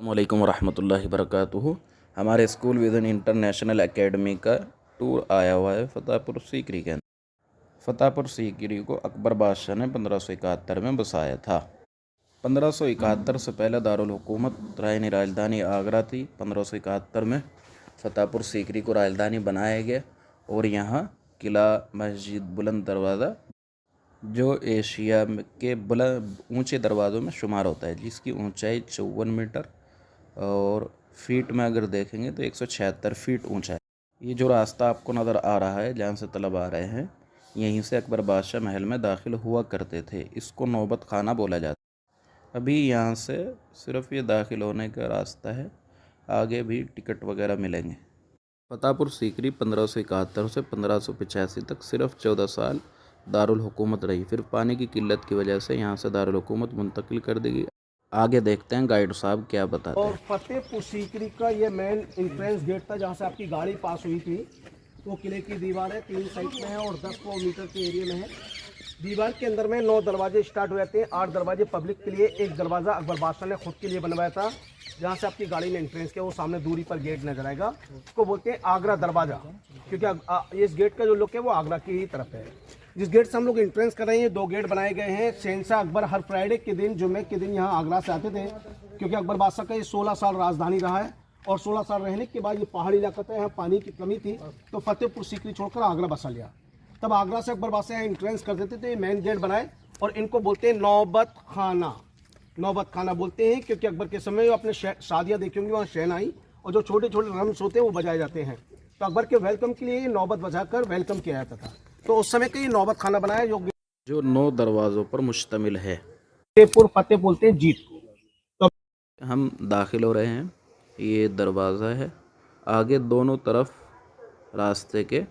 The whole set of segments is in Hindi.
वालेकुम रहमतुल्लाहि वबरकातुहू। हमारे स्कूल विज़न इंटरनेशनल एकेडमी का टूर आया हुआ है फतेहपुर सीकरी के अंदर। फतेहपुर सीकरी को अकबर बादशाह ने 1571 में बसाया था। 1571 से पहले दारुल हुकूमत यानी राजधानी आगरा थी। 1571 में फतेहपुर सीकरी को राजधानी बनाया गया और यहाँ किला, मस्जिद, बुलंद दरवाज़ा जो एशिया के बुलंद ऊंचे दरवाज़ों में शुमार होता है, जिसकी ऊंचाई 54 मीटर और फीट में अगर देखेंगे तो 176 फीट ऊंचा है। ये जो रास्ता आपको नज़र आ रहा है जहाँ से तलब आ रहे हैं, यहीं से अकबर बादशाह महल में दाखिल हुआ करते थे। इसको नौबत खाना बोला जाता है। अभी यहाँ से सिर्फ ये दाखिल होने का रास्ता है, आगे भी टिकट वगैरह मिलेंगे। फतेहपुर सीकरी 1571 से 1585 तक सिर्फ 14 साल दारुल हुकूमत रही। फिर पानी की किल्लत की वजह से यहाँ से दारुल हुकूमत मुंतकिल कर दी गई। आगे देखते हैं गाइड साहब क्या बताते हैं। और फतेहपुर सीकरी का ये मेन एंट्रेंस गेट था जहाँ से आपकी गाड़ी पास हुई थी। वो किले की दीवार है, 3 साइड में है और 10 मीटर के एरिया में है। दीवार के अंदर में 9 दरवाजे स्टार्ट हो जाते हैं। 8 दरवाजे पब्लिक के लिए, एक दरवाज़ा अकबर बादशाह ने खुद के लिए बनवाया था। जहाँ से आपकी गाड़ी में एंट्रेंस किया वो सामने दूरी पर गेट नजर आएगा, उसको बोलते हैं आगरा दरवाज़ा, क्योंकि इस गेट का जो लुक है वो आगरा की ही तरफ है। जिस गेट से हम लोग एंट्रेंस कर रहे हैं, 2 गेट बनाए गए हैं। शहंशाह अकबर हर फ्राइडे के दिन, जुम्मे के दिन यहाँ आगरा से आते थे, क्योंकि अकबर बादशाह का ये 16 साल राजधानी रहा है और 16 साल रहने के बाद ये पहाड़ी इलाका था, यहाँ पानी की कमी थी तो फतेहपुर सीकरी छोड़कर आगरा बसा लिया। तब आगरा से अकबर बादशाह एंट्रेंस कर देते थे। मेन गेट बनाए और इनको बोलते हैं नौबत खाना। नौबत खाना बोलते हैं क्योंकि अकबर के समय अपने शादियाँ देखी होंगी, वहाँ शहनाई और जो छोटे छोटे रम्स होते हैं वो बजाए जाते हैं। तो अकबर के वेलकम के लिए नौबत बजाकर वेलकम किया जाता था। तो उस समय का ये नौबत खाना बनाया जो 9 दरवाज़ों पर मुश्तमिल है। फतेहपुर फतेह बोलते हैं जीत। तो हम दाखिल हो रहे हैं, ये दरवाज़ा है। आगे दोनों तरफ रास्ते के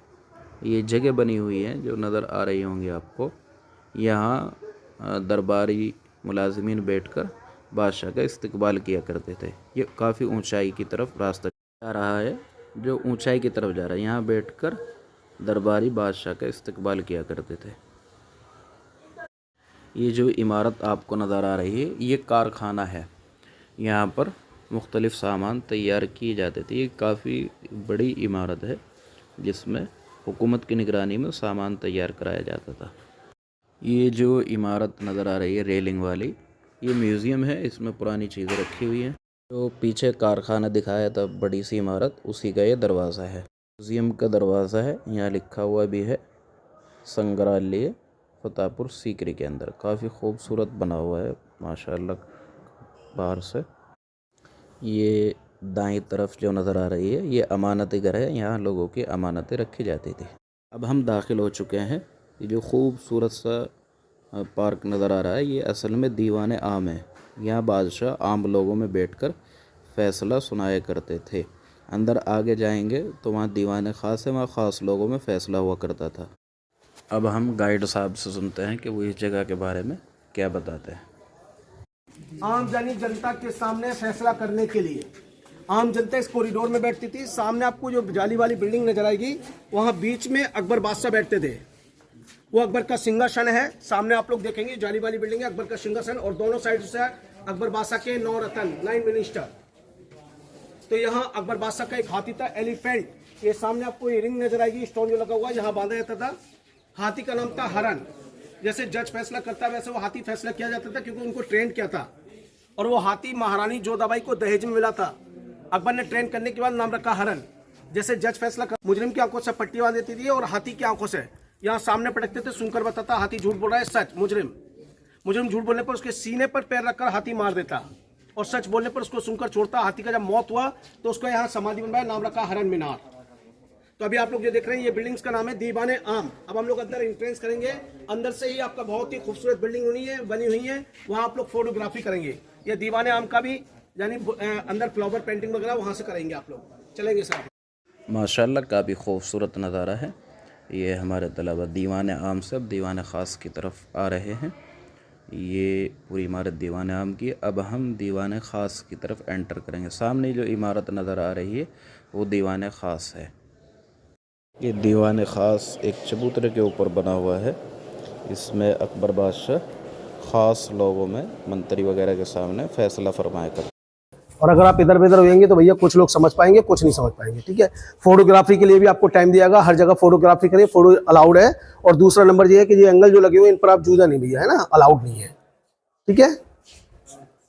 ये जगह बनी हुई है जो नज़र आ रही होंगी आपको। यहाँ दरबारी मुलाजिमीन बैठकर बादशाह का इस्तकबाल किया करते थे। ये काफ़ी ऊंचाई की तरफ रास्ता जा रहा है, जो ऊंचाई की तरफ जा रहा है। यहाँ बैठकर दरबारी बादशाह का इस्तकबाल किया करते थे। ये जो इमारत आपको नज़र आ रही है ये कारखाना है। यहाँ पर मुख्तलिफ़ सामान तैयार किए जाते थे। ये काफ़ी बड़ी इमारत है जिसमें हुकूमत की निगरानी में सामान तैयार कराया जाता था। ये जो इमारत नज़र आ रही है रेलिंग वाली, ये म्यूज़ियम है, इसमें पुरानी चीज़ें रखी हुई हैं। जो पीछे कारखाना दिखाया था बड़ी सी इमारत, उसी का ये दरवाज़ा है, म्यूज़ियम का दरवाज़ा है। यहाँ लिखा हुआ भी है संग्रहालय फतेहपुर सीकरी के अंदर। काफ़ी खूबसूरत बना हुआ है माशाअल्लाह बाहर से। ये दाईं तरफ जो नज़र आ रही है ये अमानती घर है, यहाँ लोगों की अमानतें रखी जाती थी। अब हम दाखिल हो चुके हैं। ये जो खूबसूरत सा पार्क नज़र आ रहा है ये असल में दीवान आम है। यहाँ बादशाह आम लोगों में बैठकर फ़ैसला सुनाया करते थे। अंदर आगे जाएंगे तो वहाँ दीवान ख़ास है, वहाँ ख़ास लोगों में फ़ैसला हुआ करता था। अब हम गाइड साहब से सुनते हैं कि वो इस जगह के बारे में क्या बताते हैं। आम जानी जनता के सामने फैसला करने के लिए आम जनता इस कॉरिडोर में बैठती थी। सामने आपको जो जाली वाली बिल्डिंग नजर आएगी, वहां बीच में अकबर बादशाह बैठते थे। वो अकबर का सिंहासन है। सामने आप लोग देखेंगे जाली वाली बिल्डिंग है, अकबर का सिंहासन, और दोनों साइड से अकबर बादशाह के 9 रतन, 9 मिनिस्टर। तो यहाँ अकबर बादशाह का एक हाथी था, एलिफेंट। ये सामने आपको ये रिंग नजर आएगी, स्टोन जो लगा हुआ है, यहाँ बांधा जाता था। हाथी का नाम था हरन। जैसे जज फैसला करता वैसे वो हाथी फैसला किया जाता था, क्योंकि उनको ट्रेन किया था। और वो हाथी महारानी जोधाबाई को दहेज में मिला था। अकबर ने ट्रेन करने के बाद नाम रखा हरन। जैसे जज फैसला कर, मुजरिम की आंखों से पट्टी बांध देती थी और हाथी की आंखों से यहाँ सामने पटकते थे। सुनकर बताता हाथी झूठ बोल रहा है, सच। मुजरिम झूठ बोलने पर उसके सीने पर पैर रखकर हाथी मार देता और सच बोलने पर उसको सुनकर छोड़ता। हाथी का जब मौत हुआ तो उसको यहाँ समाधि बनवाया, नाम रखा हरन मीनार। तो अभी आप लोग जो देख रहे हैं ये बिल्डिंग्स का नाम है दीवान आम। अब हम लोग अंदर एंट्रेंस करेंगे। अंदर से ही आपका बहुत ही खूबसूरत बिल्डिंग बनी हुई है, वहाँ आप लोग फोटोग्राफी करेंगे। ये दीवान आम का भी यानी अंदर फ्लावर पेंटिंग वगैरह वहाँ से करेंगे आप लोग। चलेंगे सर। माशाल्लाह काफ़ी खूबसूरत नज़ारा है। ये हमारे तलबा दीवान आम से अब दीवान ख़ास की तरफ आ रहे हैं। ये पूरी इमारत दीवान आम की। अब हम दीवान ख़ास की तरफ एंटर करेंगे। सामने जो इमारत नज़र आ रही है वो दीवान ख़ास है। ये दीवान ख़ास एक चबूतरे के ऊपर बना हुआ है। इसमें अकबर बादशाह ख़ास लोगों में मंत्री वगैरह के सामने फ़ैसला फरमाया करता। और अगर आप इधर उधर होंगे तो भैया कुछ लोग समझ पाएंगे, कुछ नहीं समझ पाएंगे, ठीक है। फोटोग्राफी के लिए भी आपको टाइम दिया गया, हर जगह फोटोग्राफी करिए, फोटो अलाउड है। और दूसरा नंबर ये है कि ये एंगल जो लगे हुए इन पर आप जूझा नहीं भैया, है ना, अलाउड नहीं है, ठीक है।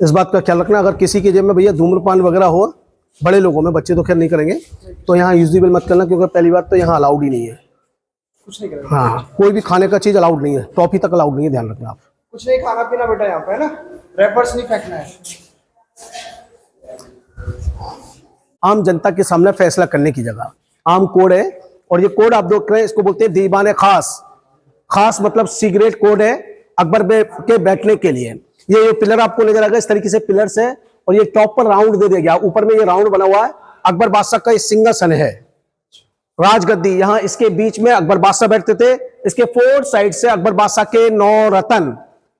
इस बात का ख्याल रखना, अगर किसी के जेब में भैया धूम्रपान वगैरह हो, बड़े लोगों में, बच्चे तो खैर नहीं करेंगे, तो यहाँ यूजेबल मत करना, क्योंकि पहली बात तो यहाँ अलाउड ही नहीं है, कुछ नहीं करेंगे। हाँ, कोई भी खाने का चीज़ अलाउड नहीं है, टॉफी तक अलाउड नहीं है, ध्यान रखना आप। कुछ नहीं खाना पीना बेटा यहाँ पे, है ना, रैपर्स नहीं फेंकना है। आम जनता के सामने फैसला करने की जगह आम कोड है, और ये कोड आप देख रहे हैं, इसको बोलते हैं दीवाने खास। खास मतलब सीक्रेट कोड है अकबर के बैठने के लिए। ये पिलर आपको नजर आएगा, इस तरीके से पिलर्स है, और ये टॉप पर राउंड दे दिया गया, ऊपर में ये राउंड बना हुआ है। अकबर बादशाह का सिंहासन है, राजगद्दी, यहाँ इसके बीच में अकबर बादशाह बैठते थे। इसके 4 साइड से अकबर बादशाह के 9 रतन,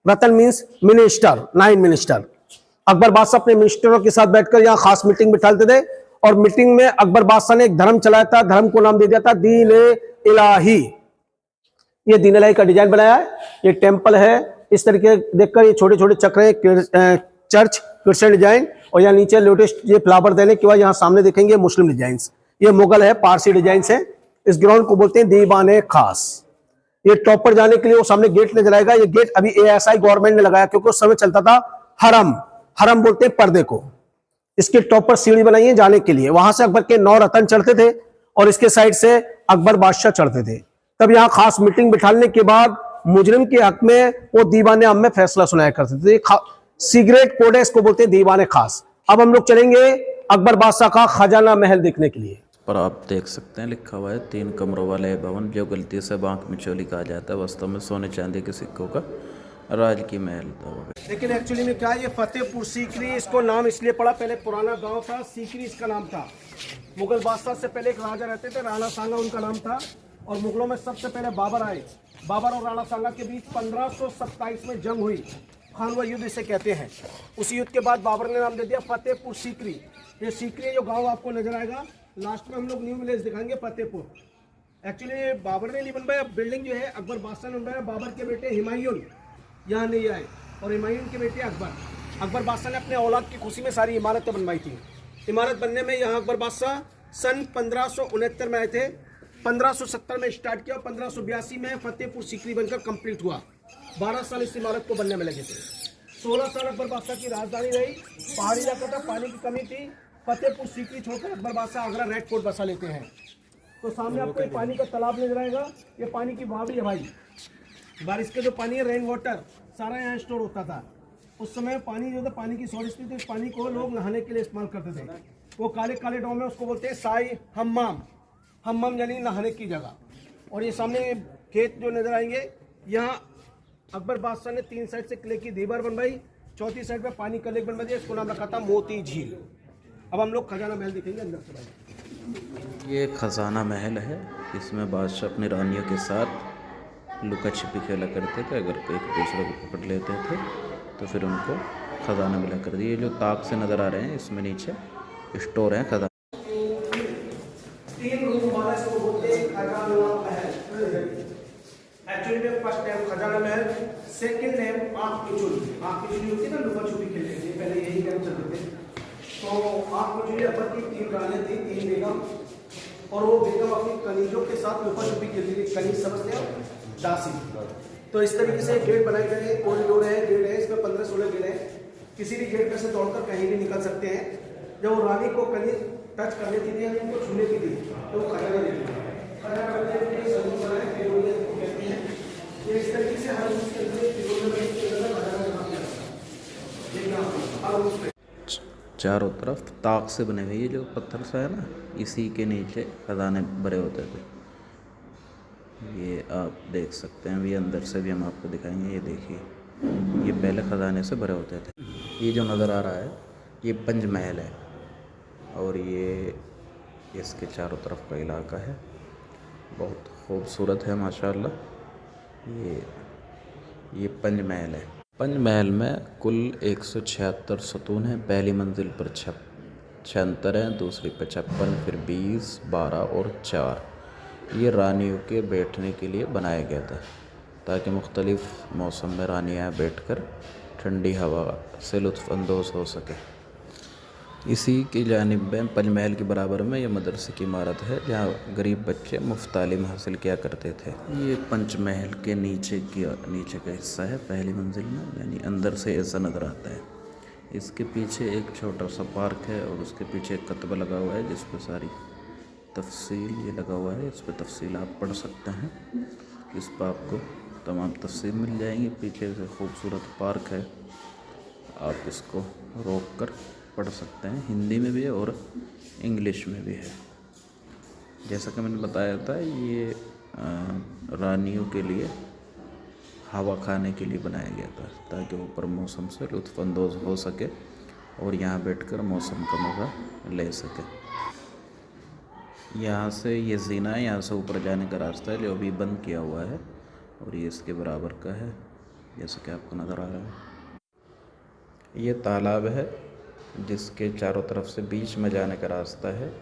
रतन मींस मिनिस्टर, 9 मिनिस्टर। अकबर बादशाह अपने मिनिस्टरों के साथ बैठकर यहाँ खास मीटिंग बिठाते थे, और मीटिंग में अकबर बादशाह ने एक धर्म चलाया था, धर्म को नाम दे दिया था दीन इलाही। ये दीन इलाही का डिजाइन बनाया है, ये टेंपल है, इस तरीके देखकर ये छोटे छोटे चक्र, चर्च क्रिश्चियन डिजाइन, और यहाँ नीचे लोटस ये फ्लावर देने के बाद यहाँ सामने देखेंगे मुस्लिम डिजाइन। ये मुगल है, पारसी डिजाइन है। इस ग्राउंड को बोलते हैं दीवाने खास। ये टॉप पर जाने के लिए वो सामने गेट नजर आएगा, ये गेट अभी ASI गवर्नमेंट ने लगाया, क्योंकि उस समय चलता था हरम, हरम बोलते हैं पर्दे को। इसके टॉप पर सीढ़ी बनाई है जाने के लिए, वहां से अकबर के 9 रतन चढ़ते थे, और इसके साइड से अकबर बादशाह चढ़ते थे। तब यहाँ खास मीटिंग बिठाने के बाद मुजरिम के हक में वो दीवाने आम में फैसला सुनाया करते थे। सीक्रेट कोड है, इसको बोलते हैं दीवाने खास। अब हम लोग चलेंगे अकबर बादशाह का खजाना महल देखने के लिए। पर आप देख सकते हैं लिखा हुआ है 3 कमरों वाला ये भवन, जो गलती से बांक मिचौली कहा जाता है, वास्तव में सोने चांदी के सिक्कों का राज की महल था। लेकिन एक्चुअली में क्या, ये फतेहपुर सीकरी, इसको नाम इसलिए पड़ा, पहले पुराना गांव था, सीकरी इसका नाम था। मुगल बादशाह से पहले एक राजा रहते थे, राणा सांगा उनका नाम था, और मुगलों में सबसे पहले बाबर आए। बाबर और राणा सांगा के बीच 1527 में जंग हुई, खानवा युद्ध इसे कहते हैं। उस युद्ध के बाद बाबर ने नाम दे दिया फतेहपुर सीकरी। ये सीकरी जो गाँव आपको नजर आएगा, लास्ट में हम लोग न्यू विलेज दिखाएंगे फतेहपुर। एक्चुअली बाबर ने नहीं बनवाया, बिल्डिंग जो है अकबर बादशाह ने बनवाया। बाबर के बेटे हुमायूं यहाँ नहीं आए, और हुमायूं के बेटे अकबर बादशाह ने अपने औलाद की खुशी में सारी इमारतें बनवाई थी। इमारत बनने में यहाँ अकबर बादशाह सन 1569 में आए थे, 1570 में स्टार्ट किया, और 1582 में फतेहपुर सीकरी बनकर कंप्लीट हुआ। 12 साल इस इमारत को बनने में लगे थे। 16 साल अकबर बादशाह की राजधानी रही, पहाड़ी इलाका था, पानी की कमी थी। फतेहपुर सीकरी छोड़कर अकबर बादशाह आगरा रेड फोर्ट बसा लेते हैं। तो सामने आपको एक पानी का तालाब नजर आएगा, ये पानी की बावड़ी है भाई। बारिश के जो पानी है, रेन वाटर, सारा यहाँ स्टोर होता था। उस समय पानी जो था, पानी की शॉर्टेज थी, तो इस पानी को लोग नहाने के लिए इस्तेमाल करते थे। वो काले काले डॉम में उसको बोलते हैं साई हम्माम, हम्माम यानी नहाने की जगह। और ये सामने खेत जो नजर आएंगे, यहाँ अकबर बादशाह ने 3 साइड से किले की दीवार बनवाई, 4थी साइड पे पानी का लेक बनवा दिया, इसको नाम रखा था मोती झील। अब हम लोग खजाना महल देखेंगे अंदर से भाई। ये खजाना महल है, इसमें बादशाह अपनी रानियों के साथ लुका छिपी खेला करते थे। अगर एक दूसरे को पकड़ लेते थे तो फिर उनको खजाना मिला कर दिए। जो ताक से नज़र आ रहे हैं, इसमें नीचे स्टोर है खजाना। 3 रूम वाला इसको बोलते हैं खजाना महल। एक्चुअली में फर्स्ट नेम खजाना महल, सेकंड नेम आँख मिचौली। आँख मिचौली होती है ना, लुका छुपी खेलते थे, पहले यही गेम चलते थे। तो आँख मिचौली अकबर की 3 रानियां थी, 3 बेगम, और वो बेगम अपनी कनीजों के साथ लुका छुपी खेलती थी। कनीज समझते हो, दासी। तो इस तरीके से गेट बनाए गए हैं, कॉरिडोर है, गेट है, इसमें 15-16 गेट है। किसी भी गेट में से तोड़कर कहीं भी निकल सकते हैं। जब वो रानी को कनीज टच कर लेती थी या उनको छूने की थी, तो वो खजाना देती थी। खजाना करने के लिए समूह बनाए, कहते हैं। ये इस तरीके से हर उसके चारों तरफ ताक से बने हुए, ये जो पत्थर सा है ना, इसी के नीचे खजाने भरे होते थे। ये आप देख सकते हैं, ये अंदर से भी हम आपको दिखाएंगे। ये देखिए, ये पहले खजाने से भरे होते थे। ये जो नज़र आ रहा है, ये पंचमहल है, और ये इसके चारों तरफ का इलाका है, बहुत खूबसूरत है माशाल्लाह। ये पंचमहल है। पंचमहल में कुल 176 सतून हैं। पहली मंजिल पर 76 हैं, दूसरी पर 56, फिर 20, 12 और 4। ये रानियों के बैठने के लिए बनाया गया था, ताकि मुख्तलिफ़ मौसम में रानियाँ बैठकर ठंडी हवा से लुत्फ़अंदोज़ हो सके। इसी की जानिब में पंचमहल के बराबर में यह मदरसे की इमारत है जहाँ गरीब बच्चे मुफ्त तालीम हासिल किया करते थे। ये पंचमहल के नीचे का हिस्सा है पहली मंजिल में, यानी अंदर से ऐसा नज़र आता है। इसके पीछे एक छोटा सा पार्क है और उसके पीछे एक कतबा लगा हुआ है जिस पर सारी तफसील ये लगा हुआ है। इस पर तफसील आप पढ़ सकते हैं, इस पर आपको तमाम तफसील मिल जाएंगी। पीछे से खूबसूरत पार्क है, आप इसको रोक कर पढ़ सकते हैं। हिंदी में भी है और इंग्लिश में भी है। जैसा कि मैंने बताया था, ये रानियों के लिए हवा खाने के लिए बनाया गया था ताकि वो ऊपर मौसम से लुत्फ़अंदोज़ हो सके और यहाँ बैठकर मौसम का मज़ा ले सके। यहाँ से ये ज़ीना है, यहाँ से ऊपर जाने का रास्ता है जो अभी बंद किया हुआ है और ये इसके बराबर का है जैसा कि आपको नज़र आ रहा है। ये तालाब है जिसके चारों तरफ से बीच में जाने का रास्ता है।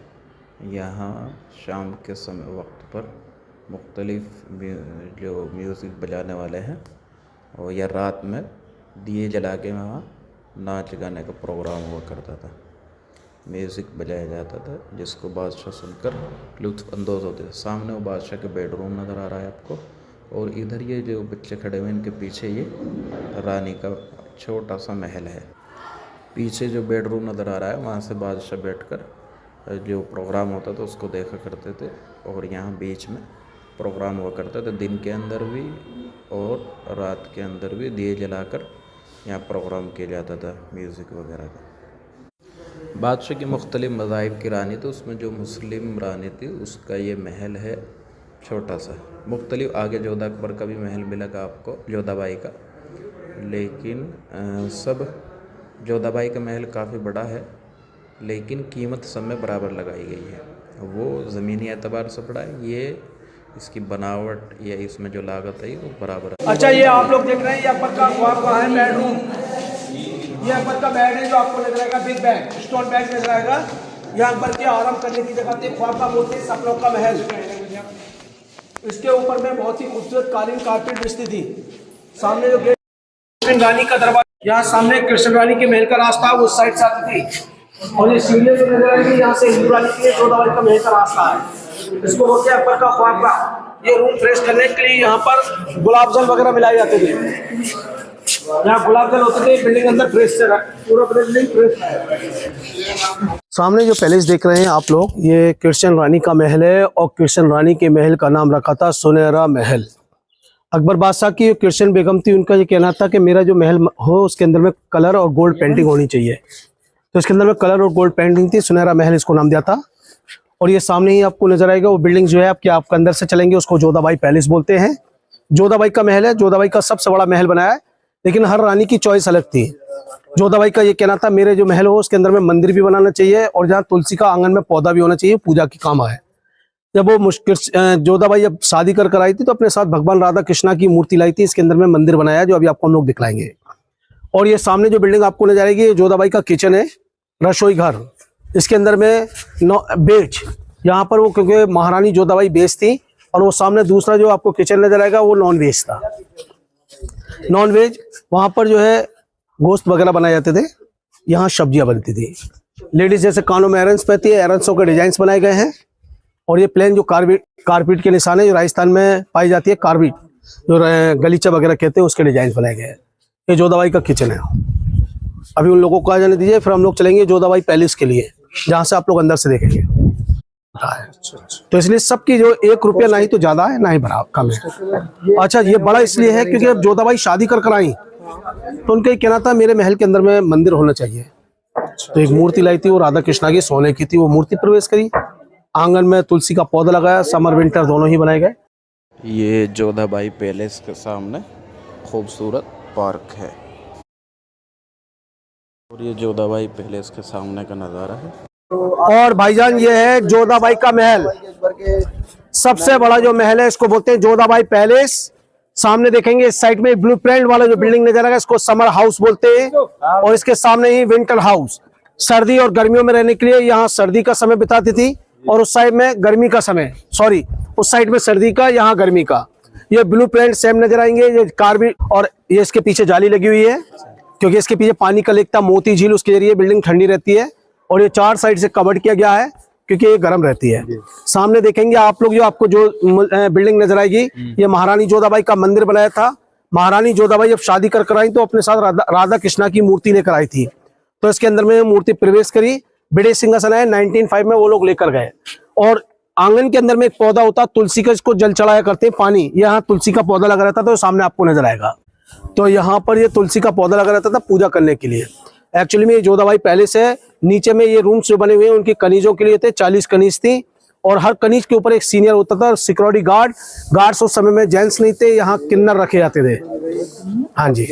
यहाँ शाम के समय वक्त पर मुख्तलिफ जो म्यूज़िक बजाने वाले हैं और या रात में दिए जला के वहाँ नाच गाने का प्रोग्राम हुआ करता था। म्यूज़िक बजाया जाता था जिसको बादशाह सुनकर लुत्फ़अंदोज़ होते थे। सामने वो बादशाह के बेडरूम नज़र आ रहा है आपको, और इधर ये जो बच्चे खड़े हुए हैं इनके पीछे ये रानी का छोटा सा महल है। पीछे जो बेडरूम नज़र आ रहा है वहाँ से बादशाह बैठकर जो प्रोग्राम होता था उसको देखा करते थे, और यहाँ बीच में प्रोग्राम हुआ करता था दिन के अंदर भी और रात के अंदर भी दिए जलाकर यहाँ प्रोग्राम किया जाता था म्यूज़िक वगैरह का। बादशाह की मुख्तलिफ मज़ाहिब की रानी, तो उसमें जो मुस्लिम रानी थी उसका ये महल है छोटा सा। मुख्तलिफ आगे जोधा अकबर का भी महल मिलेगा आपको, जोधाबाई का, लेकिन सब जोधाबाई का महल काफ़ी बड़ा है लेकिन कीमत सब में बराबर लगाई गई है। वो ज़मीनी एतबार से बड़ा है, ये इसकी बनावट या इसमें जो लागत है वो बराबर है। अच्छा, ये आप लोग देख रहे हैं ये अकबर का ख्वाब का है बेडरूम। ये अकबर का बेड है जो आपको नजर आएगा, बिग बेड, स्टोन बेड नजर आएगा। यह अकबर के आराम करने की जगह थी। ख्वाब का मोती, सपनों का महल। इसके ऊपर में बहुत ही खूबसूरत कालीन कारपेट बिछती थी। सामने जो गेट, कृष्ण रानी का दरवाजा, यहाँ सामने कृष्ण रानी के महल का रास्ता उस साइड से आती थी, और ये सीढ़ियाँ जो नजर आएगी यहाँ से हिंदू रानी के जोधाबाई का महल का रास्ता है। इसको बोलते हैं अकबर का ख्वाबगाह। ये रूम फ्रेश करने के लिए यहाँ पर गुलाब जल वगैरह मिलाए जाते थे। यहाँ गुलाब जल होते थे, बिल्डिंग अंदर फ्रेश से पूरा बिल्डिंग फ्रेश। सामने जो पैलेस देख रहे हैं आप लोग, ये कृष्ण रानी का महल है, और कृष्ण रानी के महल का नाम रखा था सुनहरा महल। अकबर बादशाह की कृष्ण बेगम थी, उनका ये कहना था कि मेरा जो महल हो उसके अंदर में कलर और गोल्ड पेंटिंग होनी चाहिए, तो इसके अंदर में कलर और गोल्ड पेंटिंग थी, सुनहरा महल इसको नाम दिया था। और ये सामने ही आपको नजर आएगा वो बिल्डिंग जो है, आपके आपके अंदर से चलेंगे उसको जोधाबाई पैलेस बोलते हैं। जोधाबाई का महल है, जोधाबाई का सबसे बड़ा महल बनाया है, लेकिन हर रानी की चॉइस अलग थी। जोधाबाई का ये कहना था मेरे जो महल हो उसके अंदर में मंदिर भी बनाना चाहिए और जहाँ तुलसी का आंगन में पौधा भी होना चाहिए, पूजा की काम आए। जब वो जोधाबाई जब शादी कर आई थी तो अपने साथ भगवान राधा कृष्णा की मूर्ति लाई थी, इसके अंदर में मंदिर बनाया जो अभी आपको हम लोग दिखलाएंगे। और ये सामने जो बिल्डिंग आपको नजर आएगी जोधाबाई का किचन है, रसोई घर। इसके अंदर में बेच, यहाँ पर वो क्योंकि महारानी जोधाबाई बेच थी, और वो सामने दूसरा जो आपको किचन नजर आएगा वो नॉन वेज था। नॉन वेज वहाँ पर जो है गोश्त वगैरह बनाए जाते थे, यहाँ सब्जियां बनती थी। लेडीज जैसे कानों में एरन्स पहनती है, एरन्सों के डिजाइन बनाए गए हैं। और ये प्लेन जो कारपीट के निशान है जो राजस्थान में पाई जाती है, कारपीट जो गलीचा वगैरह कहते हैं उसके डिजाइन बनाए गए हैं। ये जोधाबाई का किचन है। अभी उन लोगों को आ जाने दीजिए, फिर हम लोग चलेंगे जोधाबाई पैलेस के लिए जहाँ से आप लोग अंदर से देखेंगे। तो इसलिए सबकी जो 1 रुपया ना ही तो ज्यादा है ना ही बड़ा कम है। अच्छा, ये बड़ा इसलिए है क्योंकि अब जोधाबाई शादी कर आई तो उनका कहना था मेरे महल के अंदर में मंदिर होना चाहिए, तो एक मूर्ति लाई थी वो राधा कृष्णा की सोने की थी, वो मूर्ति प्रवेश करी। आंगन में तुलसी का पौधा लगाया, समर विंटर दोनों ही बनाए गए। ये जोधाबाई पैलेस के सामने खूबसूरत पार्क है और ये जोधाबाई पैलेस के सामने का नज़ारा है। और भाईजान ये है जोधाबाई का महल, सबसे बड़ा जो महल है इसको बोलते हैं जोधाबाई पैलेस। सामने देखेंगे इस साइड में ब्लूप्रिंट वाला जो बिल्डिंग नजर आएगा इसको समर हाउस बोलते हैं, और इसके सामने ही विंटर हाउस। सर्दी और गर्मियों में रहने के लिए यहाँ सर्दी का समय बिताती थी, और उस साइड में गर्मी का समय, सॉरी उस साइड में सर्दी का, यहाँ गर्मी का। ये ब्लूप्रिंट सेम नजर आएंगे, ये कार्बन, और ये इसके पीछे जाली लगी हुई है क्योंकि इसके पीछे पानी का लेक था, मोती झील, उसके जरिए बिल्डिंग ठंडी रहती है। और ये 4 साइड से कवर्ड किया गया है क्योंकि ये गर्म रहती है। सामने देखेंगे आप लोग, जो आपको जो बिल्डिंग नजर आएगी, ये महारानी जोधाबाई का मंदिर बनाया था। महारानी जोधाबाई जब शादी कर आई तो अपने साथ राधा कृष्णा की मूर्ति लेकर आई थी, तो इसके अंदर में मूर्ति प्रवेश करी। बड़े सिंहासन है 1905 में वो लोग लेकर गए। और आंगन के अंदर में एक पौधा होता तुलसी का, इसको जल चढ़ाया करते हैं पानी। यहाँ तुलसी का पौधा लगा रहता था, तो सामने आपको नजर आएगा। तो यहाँ पर ये तुलसी का पौधा लगा रहता था पूजा करने के लिए। एक्चुअली में ये जोधाबाई पैलेस है। नीचे में ये रूम्स जो बने हुए हैं उनकी कनीजों के लिए थे, 40 कनीज थी, और हर कनीज के ऊपर एक सीनियर होता था, सिक्योरिटी गार्ड्स उस समय में जेंट्स नहीं थे, यहाँ किन्नर रखे जाते थे। हाँ जी,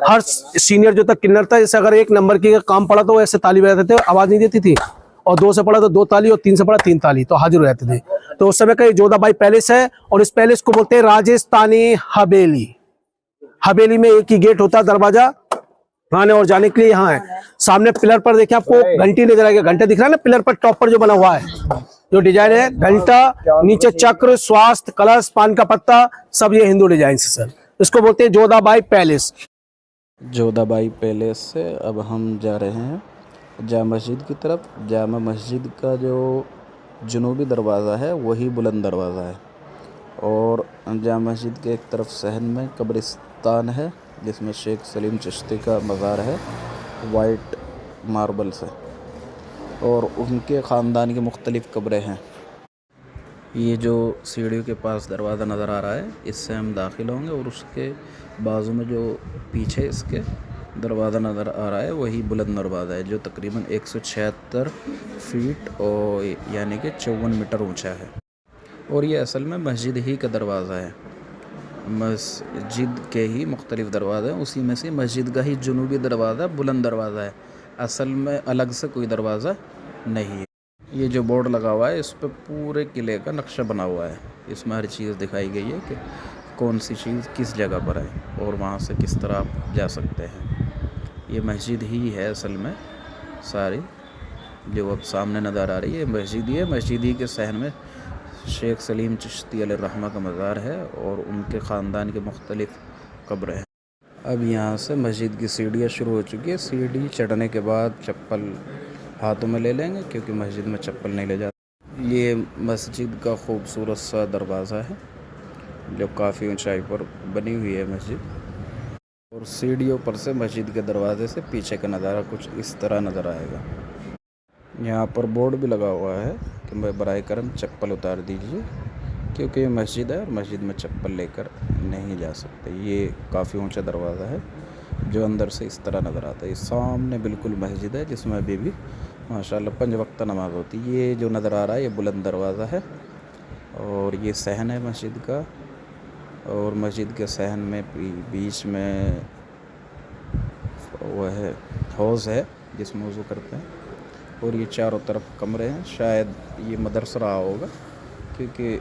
हर सीनियर जो था किन्नर था। जैसे अगर 1 नंबर की काम पड़ा तो ऐसे ताली बजाते थे, आवाज नहीं देती थी, और 2 से पड़ा तो 2 ताली, और 3 से पड़ा 3 ताली, तो हाजिर हो जाते थे। तो उस समय का ये जोधाबाई पैलेस है, और इस पैलेस को बोलते हैं राजस्थानी हवेली। हवेली में एक ही गेट होता है, दरवाजा आने और जाने के लिए यहाँ है। सामने पिलर पर देखिए आपको घंटी नजर आएगी, घंटा दिख रहा है ना पिलर पर, टॉप पर जो बना हुआ है, जो डिजाइन है घंटा, नीचे चक्र, स्वास्थ्य, कलश, पान का पत्ता, सब ये हिंदू डिजाइन है सर। इसको बोलते हैं जोधाबाई पैलेस। जोधाबाई पैलेस से अब हम जा रहे हैं जामा मस्जिद की तरफ। जामा मस्जिद का जो जुनूबी दरवाज़ा है वही बुलंद दरवाज़ा है, और जामा मस्जिद के एक तरफ सहन में कब्रिस्तान है जिसमें शेख सलीम चिश्ती का मज़ार है वाइट मार्बल से, और उनके ख़ानदान की मुख्तलिफ़ कब्रें हैं। ये जो सीढ़ियों के पास दरवाज़ा नज़र आ रहा है, इससे हम दाखिल होंगे, और उसके बाजू में जो पीछे इसके दरवाज़ा नज़र आ रहा है वही बुलंद दरवाज़ा है, जो तकरीबन 176 फीट और यानी कि 54 मीटर ऊंचा है। और ये असल में मस्जिद ही का दरवाज़ा है। मस्जिद के ही मुख्तलिफ़ दरवाज़े हैं, उसी में से मस्जिद का ही जुनूबी दरवाज़ा बुलंद दरवाज़ा है। असल में अलग से कोई दरवाज़ा नहीं है। ये जो बोर्ड लगा हुआ है इस पर पूरे किले का नक्शा बना हुआ है। इसमें हर चीज़ दिखाई गई है कि कौन सी चीज़ किस जगह पर है और वहाँ से किस तरह आप जा सकते हैं। ये मस्जिद ही है असल में, सारी जो अब सामने नज़र आ रही है मस्जिद ही है। मस्जिद ही के सहन में शेख सलीम चिश्ती अलैहिर्रहमा का मज़ार है और उनके ख़ानदान के मुख्तलिफ़ कब्रें हैं। अब यहाँ से मस्जिद की सीढ़ियाँ शुरू हो चुकी है। सीढ़ी चढ़ने के बाद चप्पल हाथों में ले लेंगे क्योंकि मस्जिद में चप्पल नहीं ले जाते। ये मस्जिद का खूबसूरत सा दरवाज़ा है जो काफ़ी ऊंचाई पर बनी हुई है मस्जिद, और सीढ़ियों पर से मस्जिद के दरवाजे से पीछे का नज़ारा कुछ इस तरह नज़र आएगा। यहाँ पर बोर्ड भी लगा हुआ है कि बराए करम चप्पल उतार दीजिए, क्योंकि ये मस्जिद है और मस्जिद में चप्पल लेकर नहीं जा सकते। ये काफ़ी ऊंचा दरवाज़ा है जो अंदर से इस तरह नज़र आता है। ये सामने बिल्कुल मस्जिद है जिसमें अभी भी माशाल्लाह 5 वक्त नमाज होती है। ये जो नज़र आ रहा है ये बुलंद दरवाज़ा है, और ये सहन है मस्जिद का, और मस्जिद के सहन में बीच में वह है हौज़ है जिसमें वज़ू करते हैं, और ये चारों तरफ कमरे हैं। शायद ये मदरसा रहा होगा क्योंकि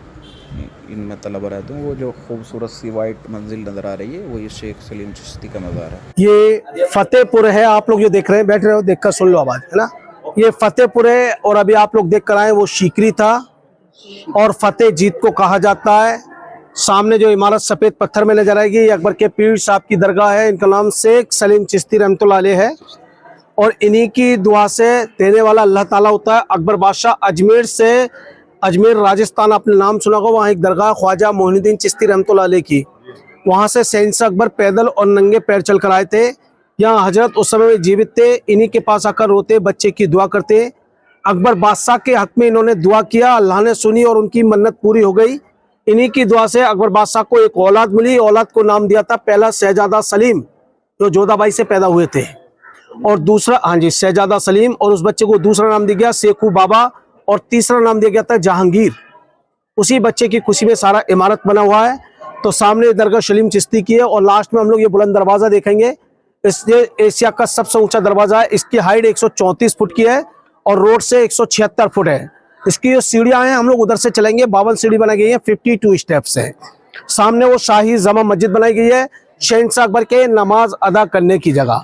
इनमें तलबा रहते हैं। वो जो खूबसूरत सी वाइट मंजिल नज़र आ रही है वो ये शेख सलीम चिश्ती का मज़ार है। ये फतेहपुर है, आप लोग जो देख रहे हैं, बैठ रहे हो, देखकर सुन लो आवाज़, है ना। ये फतेहपुर है, और अभी आप लोग देख कर आए वो शीकरी था, और फतेह जीत को कहा जाता है। सामने जो इमारत सफ़ेद पत्थर में नजर आएगी, ये अकबर के पीर साहब की दरगाह है। इनका नाम शेख सलीम चिश्ती रहमतुल्लाह अलैह है, और इन्हीं की दुआ से देने वाला अल्लाह ताला होता है। अकबर बादशाह अजमेर से, अजमेर राजस्थान आपने नाम सुना होगा, वहाँ एक दरगाह ख्वाजा मोइनुद्दीन चिश्ती रहमतुल्लाह अलैह की, वहाँ से शहंशाह अकबर पैदल और नंगे पैर चल कर आए थे। यहाँ हजरत उस समय में जीवित थे, इन्हीं के पास आकर रोते, बच्चे की दुआ करते। अकबर बादशाह के हक में इन्होंने दुआ किया, अल्लाह ने सुनी और उनकी मन्नत पूरी हो गई। इन्हीं की दुआ से अकबर बादशाह को एक औलाद मिली। औलाद को नाम दिया था पहला शहजादा सलीम, जो जोधाबाई से पैदा हुए थे, और दूसरा, हाँ जी, शहजादा सलीम, और उस बच्चे को दूसरा नाम दिया गया शेखू बाबा, और तीसरा नाम दिया गया था जहांगीर। उसी बच्चे की खुशी में सारा इमारत बना हुआ है। तो सामने दरगाह सलीम चिश्ती की है, और लास्ट में हम लोग ये बुलंद दरवाज़ा देखेंगे। इसलिए एशिया का सबसे ऊंचा दरवाज़ा है। इसकी हाइट 134 फुट की है, और रोड से 176 फुट है। इसकी जो सीढ़ियाँ हैं हम लोग उधर से चलेंगे, 52 सीढ़ी बनाई गई है, 52 स्टेप्स है। सामने वो शाही जमा मस्जिद बनाई गई है, शहंशाह अकबर के नमाज अदा करने की जगह।